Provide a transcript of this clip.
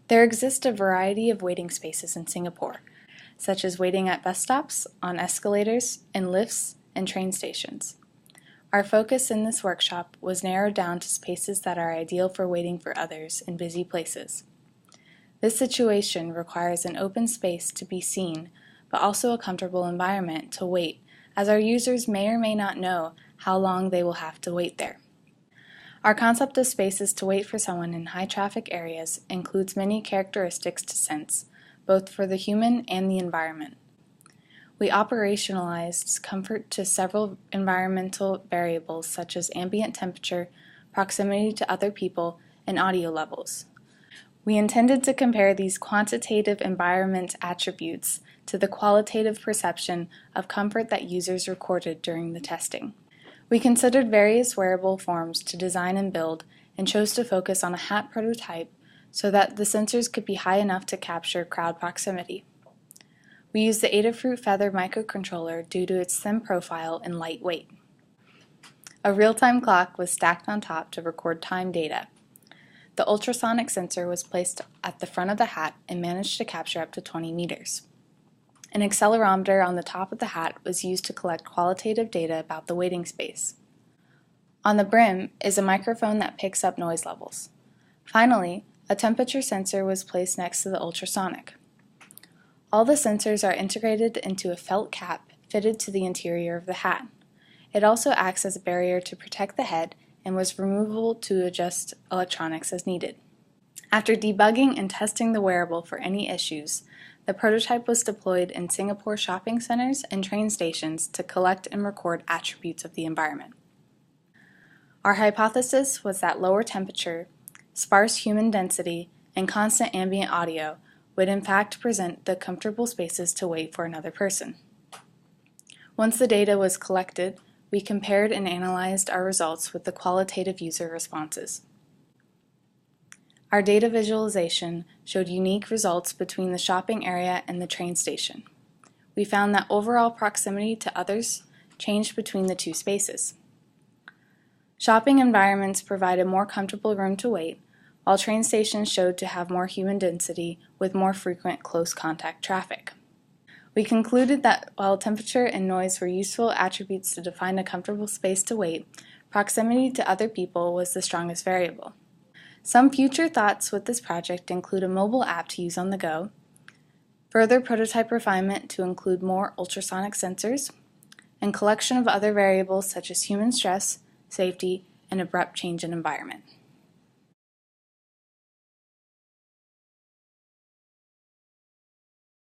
There exist a variety of waiting spaces in Singapore, such as waiting at bus stops, on escalators, in lifts, and train stations. Our focus in this workshop was narrowed down to spaces that are ideal for waiting for others in busy places. This situation requires an open space to be seen, but also a comfortable environment to wait, as our users may or may not know how long they will have to wait there. Our concept of spaces to wait for someone in high-traffic areas includes many characteristics to sense, both for the human and the environment. We operationalized comfort to several environmental variables such as ambient temperature, proximity to other people, and audio levels. We intended to compare these quantitative environment attributes to the qualitative perception of comfort that users recorded during the testing. We considered various wearable forms to design and build and chose to focus on a hat prototype so that the sensors could be high enough to capture crowd proximity. We used the Adafruit Feather microcontroller due to its thin profile and light weight. A real-time clock was stacked on top to record time data. The ultrasonic sensor was placed at the front of the hat and managed to capture up to 20 meters. An accelerometer on the top of the hat was used to collect qualitative data about the waiting space. On the brim is a microphone that picks up noise levels. Finally, a temperature sensor was placed next to the ultrasonic. All the sensors are integrated into a felt cap fitted to the interior of the hat. It also acts as a barrier to protect the head and was removable to adjust electronics as needed. After debugging and testing the wearable for any issues, the prototype was deployed in Singapore shopping centers and train stations to collect and record attributes of the environment. Our hypothesis was that lower temperature, sparse human density, and constant ambient audio would in fact present the comfortable spaces to wait for another person. Once the data was collected, we compared and analyzed our results with the qualitative user responses. Our data visualization showed unique results between the shopping area and the train station. We found that overall proximity to others changed between the two spaces. Shopping environments provide a more comfortable room to wait, while train stations showed to have more human density with more frequent close contact traffic. We concluded that while temperature and noise were useful attributes to define a comfortable space to wait, proximity to other people was the strongest variable. Some future thoughts with this project include a mobile app to use on the go, further prototype refinement to include more ultrasonic sensors, and collection of other variables such as human stress, safety, and abrupt change in environment.